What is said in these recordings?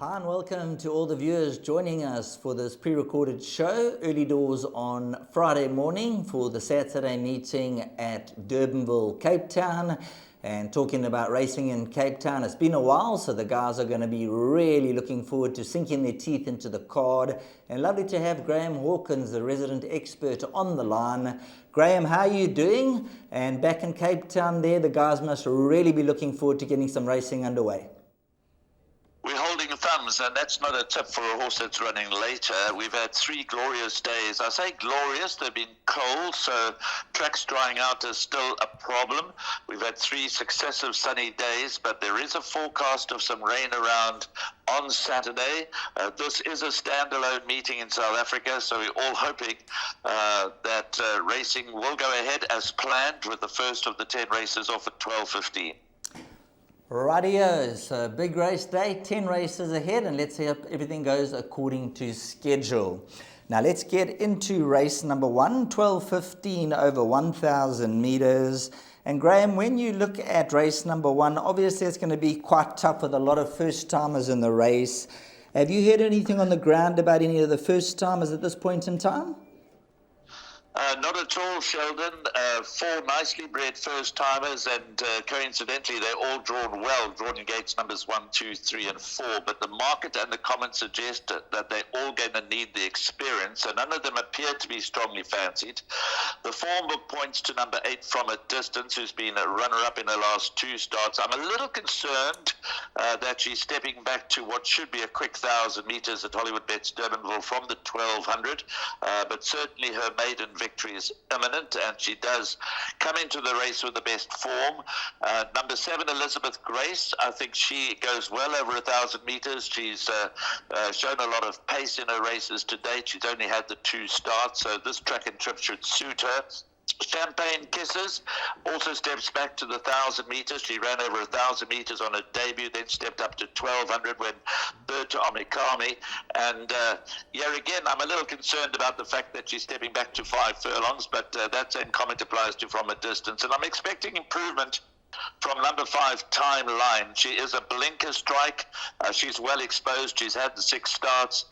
Hi and welcome to all the viewers joining us for this pre-recorded show, early doors on Friday morning for the Saturday meeting at Durbanville, Cape Town, and talking about racing in Cape Town. It's been a while, so the guys are going to be really looking forward to sinking their teeth into the card. And lovely to have Graham Hawkins, the resident expert, on the line. Graham, how are you doing? And back in Cape Town there, the guys must really be looking forward to getting some racing underway. We're holding thumbs, and that's not a tip for a horse that's running later. We've had 3 glorious days. I say glorious, they've been cold, so tracks drying out is still a problem. We've had 3 successive sunny days, but there is a forecast of some rain around on Saturday. This is a standalone meeting in South Africa, so we're all hoping that racing will go ahead as planned with the first of the 10 races off at 12:15. Rightio, so big race day, 10 races ahead, and let's see if everything goes according to schedule. Now let's get into race number 1, 12:15 over 1,000 meters. And Graham, when you look at race number 1, obviously it's going to be quite tough with a lot of first-timers in the race. Have you heard anything on the ground about any of the first-timers at this point in time? Not at all, Sheldon. 4 nicely bred first-timers, and coincidentally, they're all drawn well, drawn in gates numbers 1, 2, 3, and 4. But the market and the comments suggest that they're all going to need the experience, and none of them appear to be strongly fancied. The form book points to number 8 From a Distance, who's been a runner-up in the last 2 starts. I'm a little concerned that she's stepping back to what should be a quick 1,000 meters at Hollywoodbets Durbanville from the 1,200, but certainly her maiden victory is imminent, and she does come into the race with the best form. Number 7, Elizabeth Grace, I think she goes well over 1,000 meters. She's shown a lot of pace in her races to date. She's only had the 2 starts, so this track and trip should suit her. Champagne Kisses also steps back to the 1,000 meters. She ran over 1,000 meters on her debut, then stepped up to 1,200 when third to Omikami. And here again, I'm a little concerned about the fact that she's stepping back to 5 furlongs, but that same comment applies to From a Distance. And I'm expecting improvement from number 5, Timeline. She is a blinker strike. She's well exposed. She's had the 6 starts.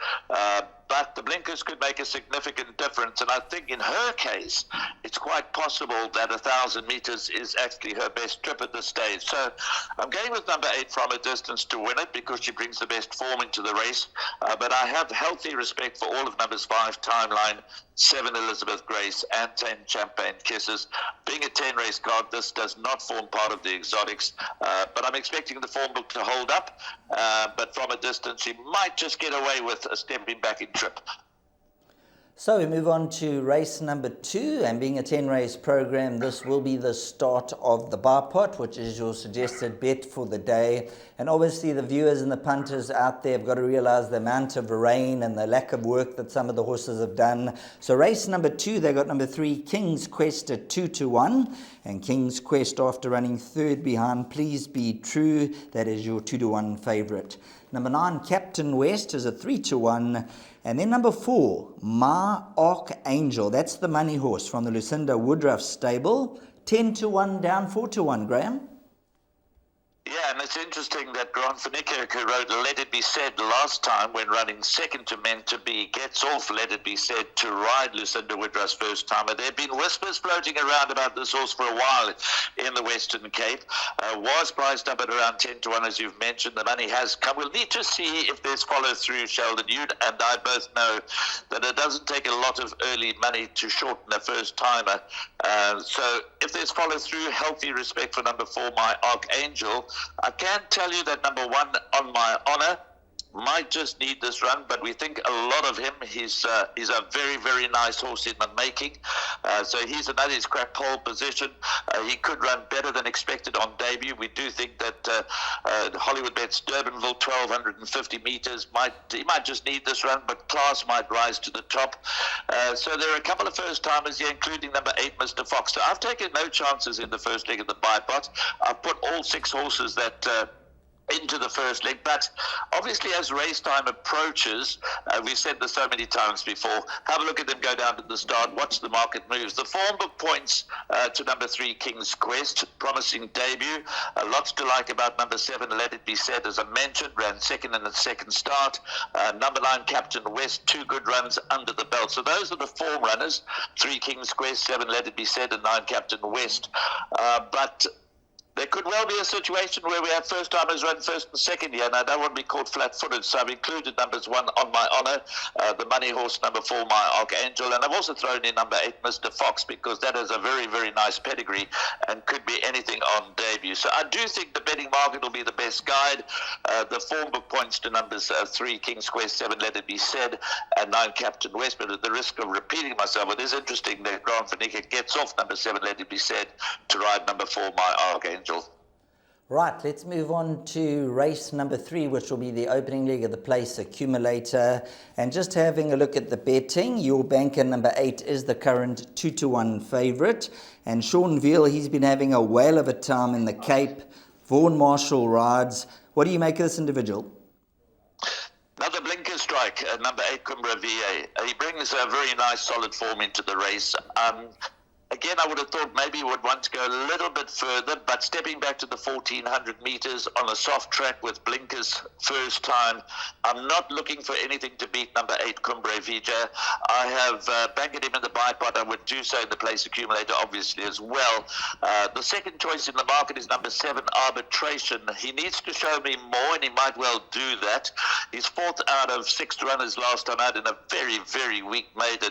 But the blinkers could make a significant difference. And I think in her case, it's quite possible that 1,000 meters is actually her best trip at this stage. So I'm going with number 8, From a Distance, to win it because she brings the best form into the race. But I have healthy respect for all of numbers 5, Timeline, 7, Elizabeth Grace, and 10, Champagne Kisses. Being a 10-race card, this does not form part of the exotics. But I'm expecting the form book to hold up. But From a Distance, she might just get away with a stepping back in trip. So we move on to race number 2, and being a 10-race program, this will be the start of the bar pot, which is your suggested bet for the day. And obviously the viewers and the punters out there have got to realize the amount of rain and the lack of work that some of the horses have done. So race number 2, they got number 3, King's Quest at 2-1, and King's Quest, after running third behind Please Be True, that is your 2-1 favourite. Number 9, Captain West, is a 3-1. And then number 4, My Archangel. That's the money horse from the Lucinda Woodruff stable. 10-1, down 4-1, Graham. Yeah, and it's interesting that Grant Van Niekerk, who rode Let It Be Said last time when running second to Meant to Be, gets off Let It Be Said to ride Lucinda Woodruff's first timer. There have been whispers floating around about this horse for a while in the Western Cape. Was priced up at around 10-1, as you've mentioned. The money has come. We'll need to see if there's follow-through, Sheldon. You and I both know that it doesn't take a lot of early money to shorten a first timer. So if there's follow-through, healthy respect for number 4, My Archangel. I can tell you that number 1, On My Honor, might just need this run, but we think a lot of him. He's a very, very nice horse in the making. So he's another, he's cracked pole position. He could run better than expected on debut. We do think that Hollywoodbets Durbanville, 1,250 meters, he might just need this run, but class might rise to the top. So there are a couple of first-timers here, including number 8, Mr. Fox. So I've taken no chances in the first leg of the bipot. I've put all 6 horses that into the first leg. But obviously, as race time approaches, we've said this so many times before, have a look at them go down to the start, watch the market moves. The form book points to number 3, King's Quest, promising debut. Lots to like about number 7, Let It Be Said, as I mentioned, ran second in the second start. Number 9, Captain West, 2 good runs under the belt. So those are the form runners, 3, King's Quest, 7, Let It Be Said, and 9, Captain West. But there could well be a situation where we have first-timers run first and second here, and I don't want to be caught flat-footed, so I've included numbers 1, On My Honour, the money horse, number 4, My Archangel, and I've also thrown in number 8, Mr. Fox, because that is a very, very nice pedigree and could be anything on debut. So I do think the betting market will be the best guide. The form book points to numbers 3, King's Quest, 7, Let It Be Said, and 9, Captain West, but at the risk of repeating myself, it is interesting that Grant Vanica gets off number 7, Let It Be Said, to ride number 4, My Archangel. Right, let's move on to race number 3, which will be the opening leg of the place accumulator. And just having a look at the betting, your banker number 8 is the current 2-1 favourite. And Sean Veal, he's been having a whale of a time in the Cape. Vaughan Marshall rides. What do you make of this individual? Another blinker strike, number 8, Cumbra VA. He brings a very nice solid form into the race. Again, I would have thought maybe he would want to go a little bit further, but stepping back to the 1,400 metres on a soft track with blinkers first time, I'm not looking for anything to beat number 8, Cumbre Vija. I have banked him in the bipod. I would do so in the place accumulator, obviously, as well. The second choice in the market is number 7, Arbitration. He needs to show me more, and he might well do that. He's 4th out of 6 runners last time out in a very, very weak maiden.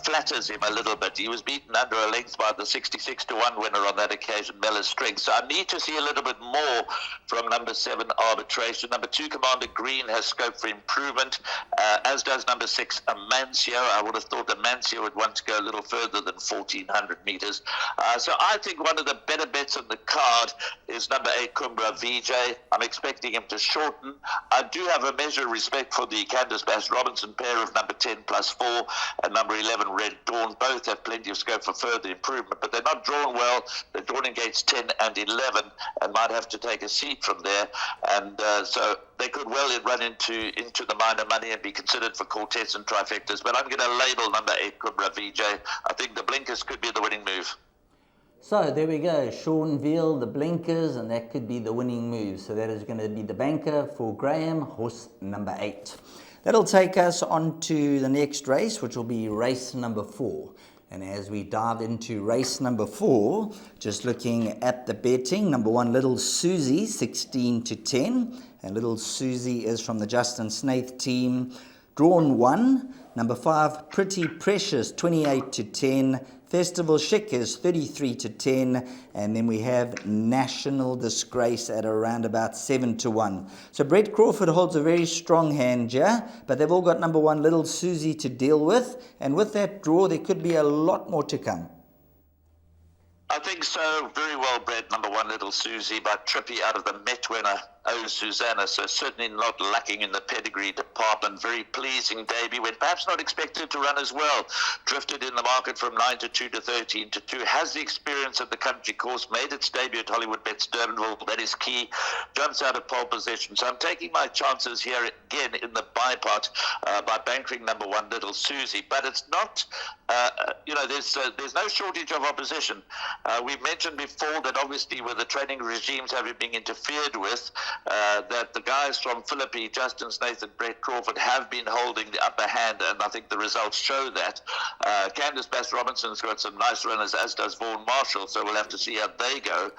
Flatters him a little bit. He was beaten under a length by the 66-1 winner on that occasion, Mellor Strength. So I need to see a little bit more from number 7, Arbitration. Number 2, Commander Green, has scope for improvement, as does number 6, Amancio. I would have thought Amancio would want to go a little further than 1,400 metres. So I think one of the better bets on the card is number 8, Cumbra VJ. I'm expecting him to shorten. I do have a measure of respect for the Candice Bass-Robinson pair of number 10 plus 4 and number 11, Red Dawn. Both have plenty of scope for further improvement, but they're not drawn well. They're drawn in gates 10 and 11 and might have to take a seat from there, and so they could well run into the minor money and be considered for quartets and trifectas. But I'm going to label number 8, Cobra VJ. I think the blinkers could be the winning move. So there we go, Sean Veal, the blinkers, and that could be the winning move. So that is going to be the banker for Graham, horse number 8. That'll take us on to the next race, which will be race number 4. And as we dive into race number 4, just looking at the betting, number 1, Little Susie, 16-10. And Little Susie is from the Justin Snaith team. Drawn 1. Number 5, Pretty Precious, 28-10. Festival Chic is 33-10. And then we have National Disgrace at around about 7-1. So Brett Crawford holds a very strong hand here, but they've all got number 1, Little Susie, to deal with. And with that draw, there could be a lot more to come. I think so. Very well bred, number 1, Little Susie, by Trippy out of the Met winner, Oh Susanna. So certainly not lacking in the pedigree department. Very pleasing debut, when perhaps not expected to run as well. Drifted in the market from 9-2 to 13-2. Has the experience of the country course. Made its debut at Hollywoodbets Durbanville. That is key. Jumps out of pole position. So I'm taking my chances here again in the bipot by bankering number 1, Little Susie. But it's not, there's no shortage of opposition. We've mentioned before that obviously with the training regimes having been interfered with, that the guys from Philippi, Justin Snaith and Brett Crawford, have been holding the upper hand, and I think the results show that. Candice Bass-Robinson's got some nice runners, as does Vaughan Marshall, so we'll have to see how they go.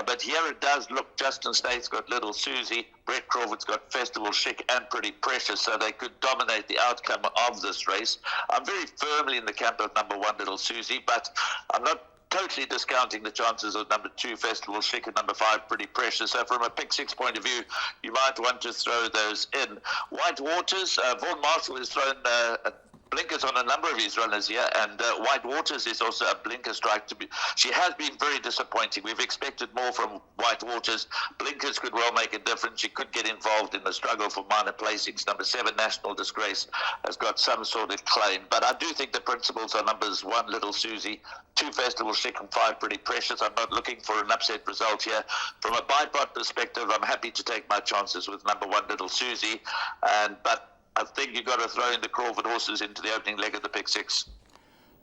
But here it does look, Justin Snaith's got Little Susie, Brett Crawford's got Festival Chic and Pretty Precious, so they could dominate the outcome of this race. I'm very firmly in the camp of number 1, Little Susie, but I'm not totally discounting the chances of number 2, Festival Chic, and number 5, Pretty Precious. So from a pick 6 point of view, you might want to throw those in. White Waters, Vaughan Marshall has thrown a blinker blinkers on a number of his runners here, and White Waters is also a blinker strike. She has been very disappointing. We've expected more from White Waters. Blinkers could well make a difference. She could get involved in the struggle for minor placings. Number 7, National Disgrace, has got some sort of claim. But I do think the principles are numbers 1, Little Susie, 2, Festival Chic, and 5, Pretty Precious. I'm not looking for an upset result here. From a bipod perspective, I'm happy to take my chances with number 1, Little Susie. But I think you've got to throw in the Crawford horses into the opening leg of the pick 6.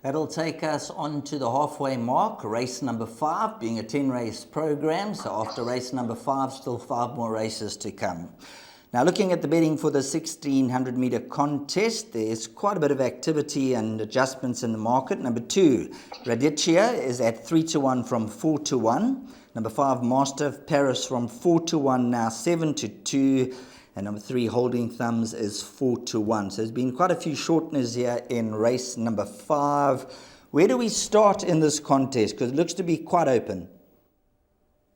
That'll take us on to the halfway mark, race number 5, being a 10-race program. So after race number 5, still 5 more races to come. Now, looking at the betting for the 1,600-meter contest, there's quite a bit of activity and adjustments in the market. Number 2, Radicchia is at 3-1 from 4-1. Number 5, Master of Paris from 4-1, now 7-2. And number 3, Holding Thumbs, is 4-1. So there's been quite a few shorteners here in race number 5. Where do we start in this contest? Because it looks to be quite open.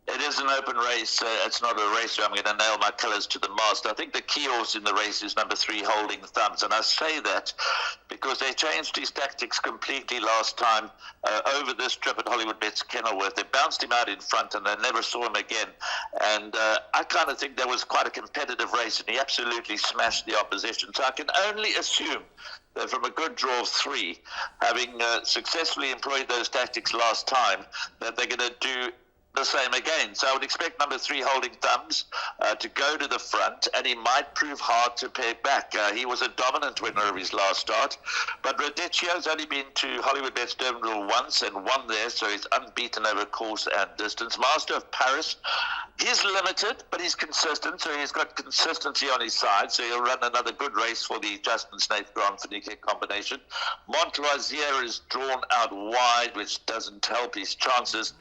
It is an open race. It's not a race where I'm going to nail my colours to the mast. I think the key horse in the race is number 3, Holding Thumbs. And I say that because they changed his tactics completely last time over this trip at Hollywoodbets Kenilworth. They bounced him out in front and they never saw him again. And I kind of think that was quite a competitive race, and he absolutely smashed the opposition. So I can only assume that from a good draw of 3, having successfully employed those tactics last time, that they're going to do the same again. So I would expect number 3, Holding Thumbs, to go to the front, and he might prove hard to peg back. He was a dominant winner of his last start, but Radicchio's only been to Hollywoodbets Durbanville once and won there, so he's unbeaten over course and distance. Master of Paris, he's limited, but he's consistent, so he's got consistency on his side, so he'll run another good race for the Justin Snaith Grand Finike combination. Montloisier is drawn out wide, which doesn't help his chances.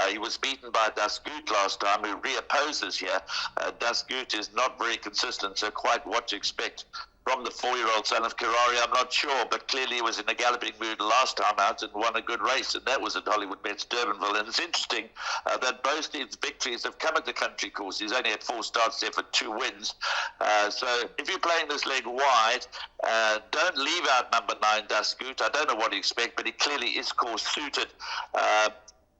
He was beaten by Dasgoot last time, who reopposes here. Dasgoot is not very consistent, so quite what to expect from the 4-year-old son of Karari, I'm not sure, but clearly he was in a galloping mood last time out and won a good race, and that was at Hollywoodbets Durbanville. And it's interesting that both his victories have come at the country course. He's only had 4 starts there for 2 wins. So if you're playing this leg wide, don't leave out number 9, Dasgoot. I don't know what to expect, but he clearly is course suited.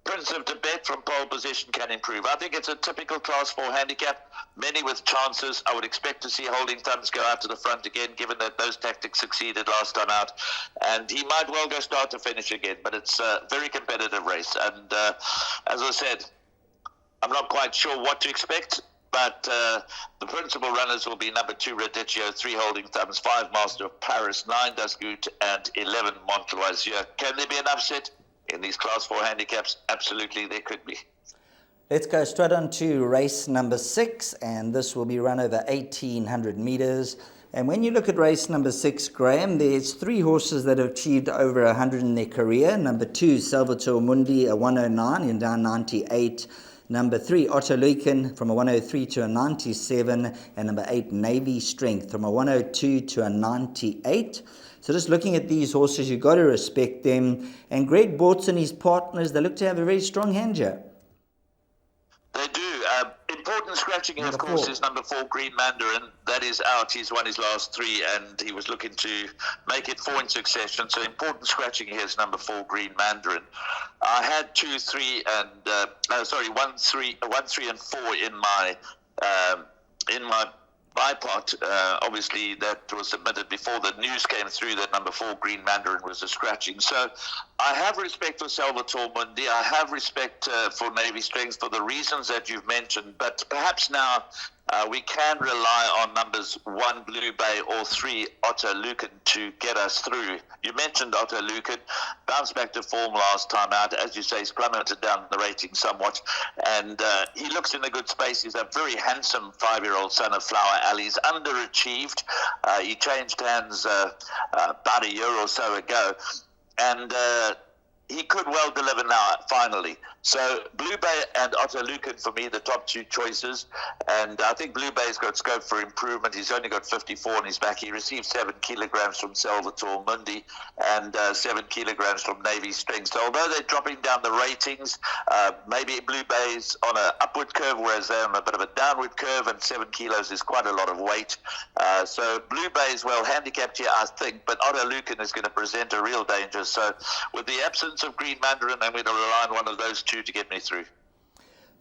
Prince of Tibet from pole position can improve. I think it's a typical Class 4 handicap, many with chances. I would expect to see Holding Thumbs go out to the front again, given that those tactics succeeded last time out. And he might well go start to finish again, but it's a very competitive race. And as I said, I'm not quite sure what to expect, but the principal runners will be number 2, Radicchio, 3, Holding Thumbs, 5, Master of Paris, 9, Dasgoot, and 11, Montloisier. Can there be an upset in these Class 4 handicaps? Absolutely, there could be. Let's go straight on to race number 6, and this will be run over 1,800 meters. And when you look at race number 6, Graham, there's 3 horses that have achieved over 100 in their career. Number 2, Salvatore Mundi, a 109 in down 98. Number 3, Otto Luken, from a 103 to a 97. And number 8, Navy Strength, from a 102 to a 98. So just looking at these horses, you've got to respect them. And Greg Bortz and his partners, they look to have a very strong hand here. They do. Important scratching here, of course, is number 4, Green Mandarin. That is out. He's won his last 3, and he was looking to make it 4 in succession. So important scratching here is number 4, Green Mandarin. I had 1, 3, and 4 in my bipod. Obviously, that was submitted before the news came through that number 4, Green Mandarin, was a scratching. So I have respect for Salvatore Mundi. I have respect for Navy Strength for the reasons that you've mentioned. But perhaps now we can rely on numbers 1, Blue Bay, or 3, Otto Luken, to get us through. You mentioned Otto Luken, bounced back to form last time out. As you say, he's plummeted down the rating somewhat. And he looks in a good space. He's a very handsome 5-year-old son of Flower Alley. He's underachieved. He changed hands about a year or so ago. And he could well deliver now, finally. So Blue Bay and Otto Lucan, for me, the top two choices. And I think Blue Bay's got scope for improvement. He's only got 54 on his back. He received 7 kilograms from Salvatore Mundi and 7 kilograms from Navy Strength. So although they're dropping down the ratings, maybe Blue Bay's on an upward curve, whereas they're on a bit of a downward curve, and 7 kilos is quite a lot of weight. So Blue Bay is well handicapped here, I think, but Otto Lucan is going to present a real danger. So with the absence of Green Mandarin, I'm going to rely on one of those two to get me through.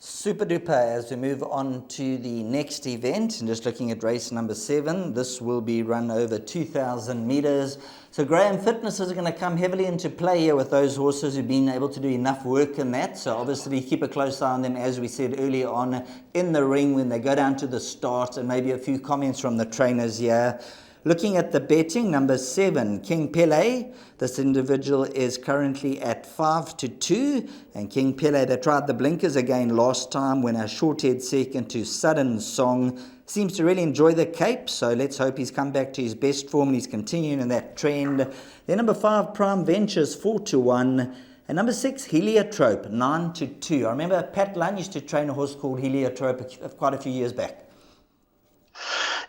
Super duper. As we move on to the next event, and just looking at race number 7, this will be run over 2,000 meters. So Graham, fitness is going to come heavily into play here with those horses who've been able to do enough work in that. So obviously keep a close eye on them, as we said earlier on, in the ring when they go down to the start, and maybe a few comments from the trainers here. Looking at the betting, number 7, King Pele. This individual is currently at 5-2. And King Pele, they tried the blinkers again last time when a short-head second to Sudden Song. Seems to really enjoy the Cape, so let's hope he's come back to his best form and he's continuing in that trend. Then number 5, Prime Ventures, 4-1. And number 6, Heliotrope, 9-2. I remember Pat Lunn used to train a horse called Heliotrope quite a few years back.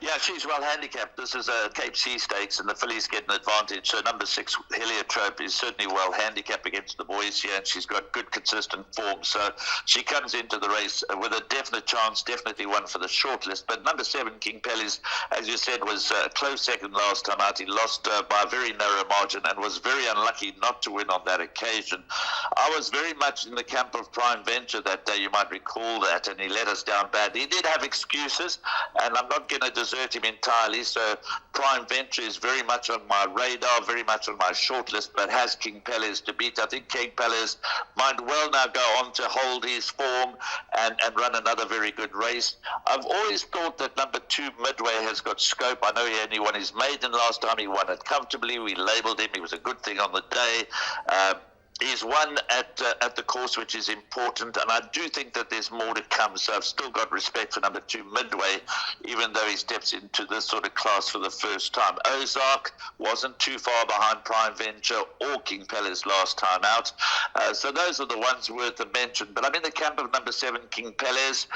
Yeah, she's well handicapped. This is a Cape Sea Stakes, and the fillies get an advantage. So number 6, Heliotrope, is certainly well handicapped against the boys here, and she's got good, consistent form. So she comes into the race with a definite chance, definitely one for the shortlist. But number 7, King Pelly's, as you said, was a close second last time out. He lost by a very narrow margin and was very unlucky not to win on that occasion. I was very much in the camp of Prime Venture that day, you might recall that, and he let us down badly. He did have excuses, and I'm not going to desert him entirely, so Prime Venture is very much on my radar, very much on my shortlist, but has King Pelle's to beat. I think King Pelle's might well now go on to hold his form and run another very good race. I've always thought that number 2, Midway, has got scope. I know he only won his maiden last time. He won it comfortably. We labelled him. He was a good thing on the day. He's won at the course, which is important, and I do think that there's more to come. So I've still got respect for number 2, Midway, even though he steps into this sort of class for the first time. Ozark wasn't too far behind Prime Venture or King Pelle's last time out. So those are the ones worth a mention. But I'm in the camp of number 7, King Pelle's,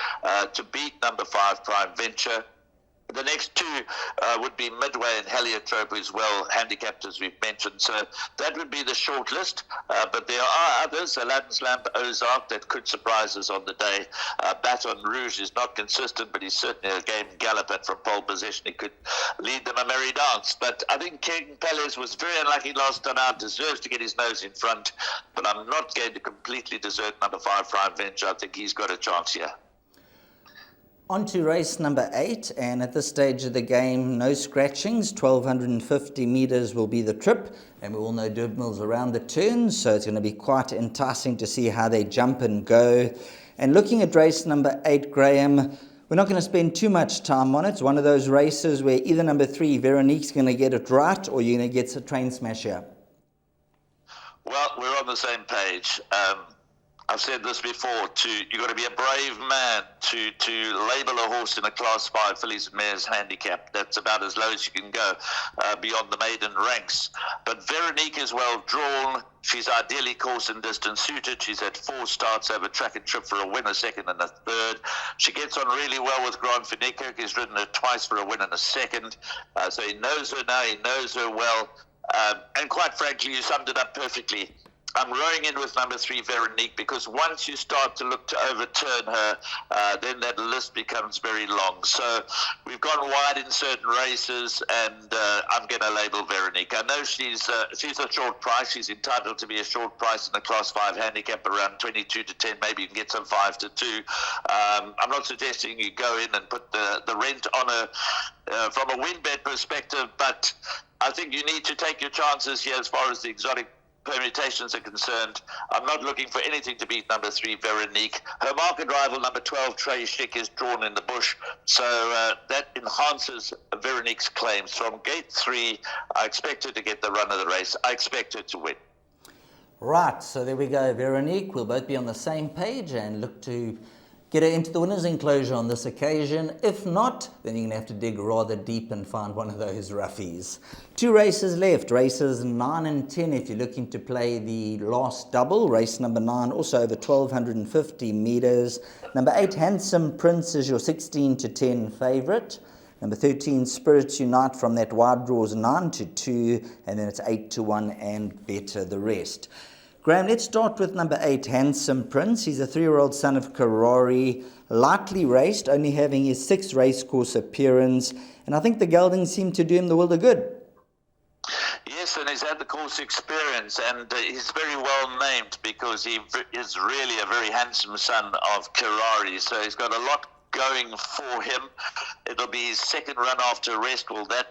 to beat number 5, Prime Venture. The next 2 would be Midway and Heliotrope, who's well handicapped, as we've mentioned. So that would be the short list. But there are others, Aladdin's Lamp, Ozark, that could surprise us on the day. Baton Rouge is not consistent, but he's certainly a game gallop, and from pole position he could lead them a merry dance. But I think King Pelle's was very unlucky last time out, deserves to get his nose in front. But I'm not going to completely desert number 5, Prime Venture. I think he's got a chance here. On to race number 8, and at this stage of the game, no scratchings. 1,250 metres will be the trip, and we all know Durbanville's around the turn, so it's going to be quite enticing to see how they jump and go. And looking at race number 8, Graham, we're not going to spend too much time on it. It's one of those races where either number 3, Veronique's going to get it right, or you're going to get a train smasher. Well, we're on the same page. I've said this before, you've got to be a brave man to label a horse in a Class 5 fillies and mares handicap. That's about as low as you can go beyond the maiden ranks. But Veronique is well drawn. She's ideally course and distance suited. She's had 4 starts over track and trip for a win, a second and a third. She gets on really well with Grant van Niekerk. He's ridden her twice for a win and a second. So he knows her now. He knows her well. And quite frankly, you summed it up perfectly. I'm rowing in with number 3, Veronique, because once you start to look to overturn her, then that list becomes very long. So we've gone wide in certain races, and I'm going to label Veronique. I know she's a short price. She's entitled to be a short price in the Class 5 handicap, around 22-10. Maybe you can get some 5-2. I'm not suggesting you go in and put the rent on her from a win bet perspective, but I think you need to take your chances here as far as the exotic permutations are concerned. I'm not looking for anything to beat number 3, Veronique. Her market rival, number 12, Trey Schick, is drawn in the bush, so that enhances Veronique's claims. From gate 3, I expect her to get the run of the race. I expect her to win. Right, so there we go, Veronique. We'll both be on the same page and look to get her into the winner's enclosure on this occasion. If not, then you're going to have to dig rather deep and find one of those roughies. 2 races left, races 9 and 10 if you're looking to play the last double. Race number 9, also over 1,250 metres. Number 8, Handsome Prince, is your 16 to 10 favourite. Number 13, Spirits Unite from that wide draws 9 to 2, and then it's 8 to 1 and better the rest. Graham, let's start with number 8, Handsome Prince. He's a 3-year-old son of Karori, lightly raced, only having his 6th racecourse appearance, and I think the geldings seem to do him the world of good. Yes, and he's had the course experience, and he's very well named because he is really a very handsome son of Karori, so he's got a lot going for him. It'll be his 2nd run after rest. Will that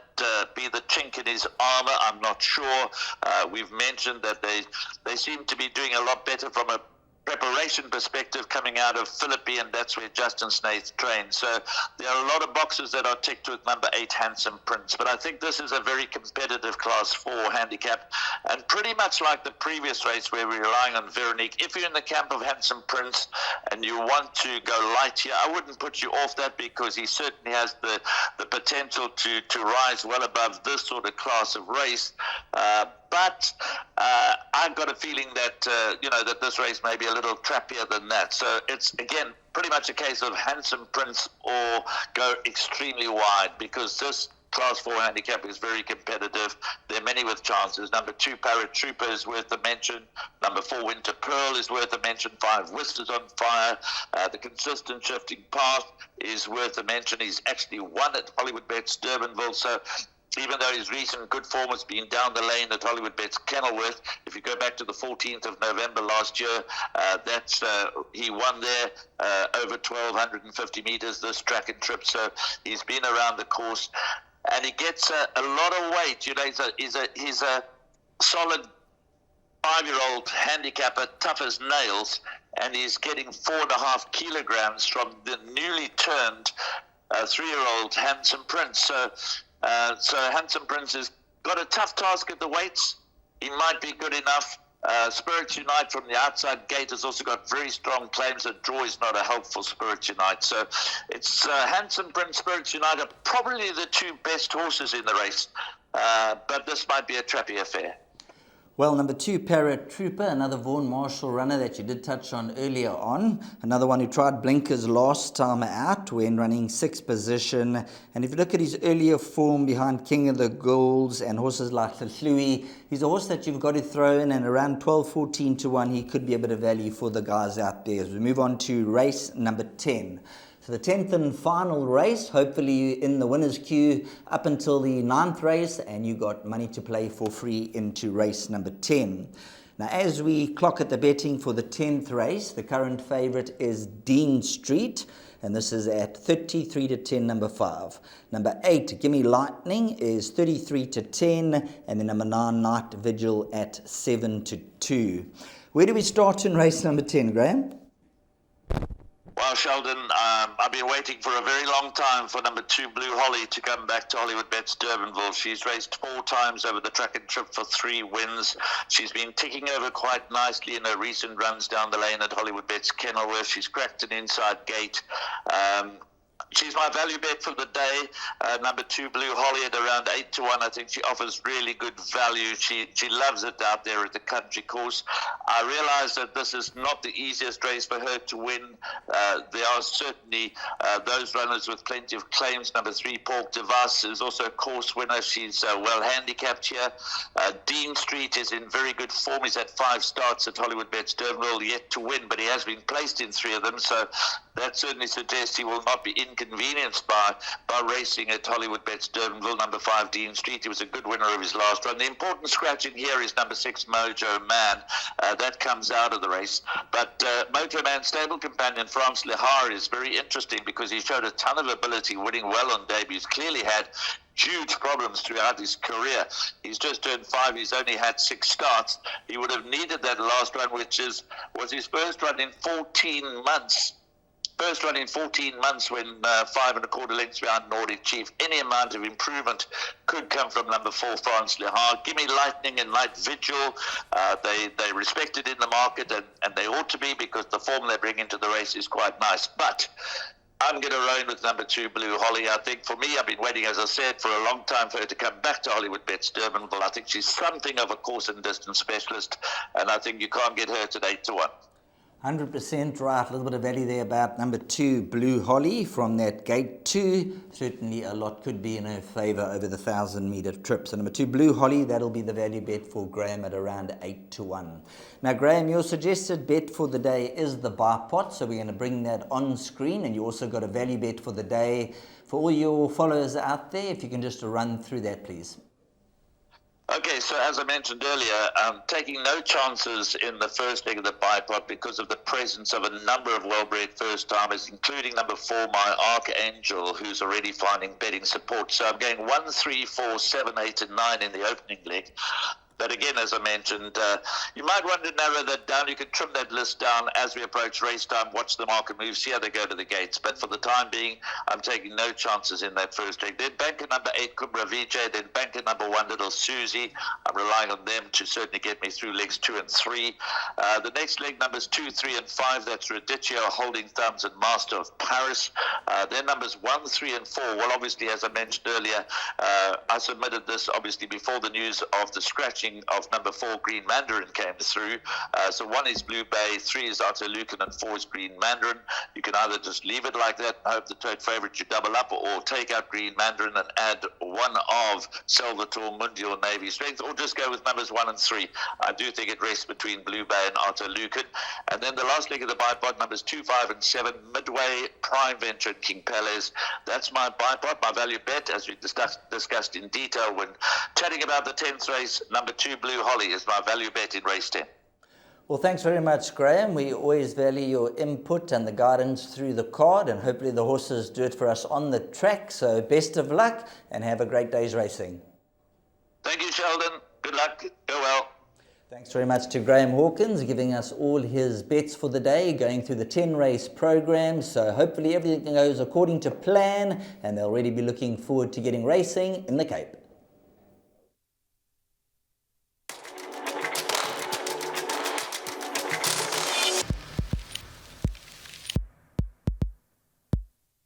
be the chink in his armour? I'm not sure. We've mentioned that they seem to be doing a lot better from a preparation perspective coming out of Philippi, and that's where Justin Snaith trains. So there are a lot of boxes that are ticked with number 8, Handsome Prince. But I think this is a very competitive Class 4 handicap, and pretty much like the previous race where we're relying on Veronique, if you're in the camp of Handsome Prince and you want to go light here, I wouldn't put you off that, because he certainly has the potential to rise well above this sort of class of race. But I've got a feeling that that this race may be a little trappier than that. So it's, again, pretty much a case of Handsome Prince or go extremely wide, because this Class 4 handicap is very competitive. There are many with chances. Number 2, Paratrooper, is worth a mention. Number 4, Winter Pearl, is worth a mention. 5, Whistler's on Fire. The Consistent Shifting Path is worth a mention. He's actually won at Hollywoodbets Durbanville, so even though his recent good form has been down the lane at Hollywoodbets Kenilworth, if you go back to the 14th of November last year, he won there over 1,250 metres this track and trip. So he's been around the course, and he gets a lot of weight. He's a solid 5-year-old handicapper, tough as nails, and he's getting 4.5 kilograms from the newly turned 3-year-old Handsome Prince. So Handsome Prince has got a tough task at the weights. He might be good enough. Spirits Unite from the outside gate has also got very strong claims. That draw is not a helpful Spirits Unite. So it's Handsome Prince, Spirits Unite are probably the 2 best horses in the race. But this might be a trappy affair. Well, number 2, Paratrooper, another Vaughan Marshall runner that you did touch on earlier on. Another one who tried blinkers last time out when running 6th position. And if you look at his earlier form behind King of the Gulls and horses like the Louis, he's a horse that you've got to throw in, and around 12, 14 to 1, he could be a bit of value for the guys out there. As we move on to race number 10. So the 10th and final race, hopefully in the winner's queue up until the 9th race, and you got money to play for free into race number 10. Now, as we clock at the betting for the 10th race, the current favourite is Dean Street, and this is at 33 to 10, number 5. Number 8, Gimme Lightning, is 33 to 10, and then number 9, Night Vigil, at 7 to 2. Where do we start in race number 10, Graham? Well, Sheldon, I've been waiting for a very long time for number 2, Blue Holly, to come back to Hollywoodbets Durbanville. She's raced 4 times over the track and trip for 3 wins. She's been ticking over quite nicely in her recent runs down the lane at Hollywoodbets Kenilworth. She's cracked an inside gate. She's my value bet for the day. Number 2, Blue Holly, at around 8 to 1. I think she offers really good value. She loves it out there at the country course. I realize that this is not the easiest race for her to win. There are certainly those runners with plenty of claims. Number 3, Pork Device, is also a course winner. She's well handicapped here. Dean Street is in very good form. He's had 5 starts at Hollywoodbets Durbanville, yet to win, but he has been placed in 3 of them. So that certainly suggests he will not be inconvenienced by racing at Hollywoodbets Durbanville. Number 5, Dean Street, he was a good winner of his last run. The important scratch in here is number 6, Mojo Man. That comes out of the race. But Mojo Man's stable companion, France Lehar, is very interesting because he showed a ton of ability, winning well on debuts. Clearly had huge problems throughout his career. He's just turned 5. He's only had 6 starts. He would have needed that last run, which was his first run in 14 months. first run in 14 months when 5 1/4 lengths behind Nordic Chief. Any amount of improvement could come from number 4, France Le Havre. Give me Lightning and Night Vigil. They respected in the market, and they ought to be, because the form they bring into the race is quite nice. But I'm going to roll with number 2, Blue Holly. I think for me, I've been waiting, as I said, for a long time for her to come back to Hollywoodbets Durbanville. I think she's something of a course and distance specialist, and I think you can't get her at 8 to 1. 100% right. A little bit of value there about number 2, Blue Holly, from that gate 2. Certainly a lot could be in her favour over the 1,000-metre trip. So number 2, Blue Holly, that'll be the value bet for Graham at around 8 to 1. Now, Graham, your suggested bet for the day is the bar pot. So we're going to bring that on screen. And you also got a value bet for the day for all your followers out there. If you can just run through that, please. Okay, so as I mentioned earlier, taking no chances in the first leg of the bipod because of the presence of a number of well-bred first-timers, including number 4, My Archangel, who's already finding betting support. So I'm going 1, 3, 4, 7, 8, and 9 in the opening leg. But again, as I mentioned, you might want to narrow that down. You can trim that list down as we approach race time, watch the market move, see how they go to the gates. But for the time being, I'm taking no chances in that first leg. Then bank at number 8, Kumbra Vijay. Then bank at number 1, Little Susie. I'm relying on them to certainly get me through legs 2 and 3. The next leg, numbers 2, 3, and 5, that's Radicchio, Holding Thumbs, and Master of Paris. Then numbers 1, 3, and 4. Well, obviously, as I mentioned earlier, I submitted this, obviously, before the news of the scratching of number 4, Green Mandarin, came through. So 1 is Blue Bay, 3 is Arthur Lucan, and 4 is Green Mandarin. You can either just leave it like that, hope the tote favourite you double up, or take out Green Mandarin and add 1 of Salvatore Mundi or Navy Strength, or just go with numbers 1 and 3. I do think it rests between Blue Bay and Arthur Lucan. And then the last leg of the bipod, numbers 2, 5, and 7, Midway, Prime Venture, and King Palace. That's my bipod, my value bet, as we discussed in detail when chatting about the 10th race. Number 2, Blue Holly, is my value bet in race 10. Well, thanks very much, Graham. We always value your input and the guidance through the card, and hopefully the horses do it for us on the track. So best of luck and have a great day's racing. Thank you, Sheldon. Good luck. Go well. Thanks very much to Graham Hawkins, giving us all his bets for the day, going through the 10-race program. So hopefully everything goes according to plan, and they'll really be looking forward to getting racing in the Cape.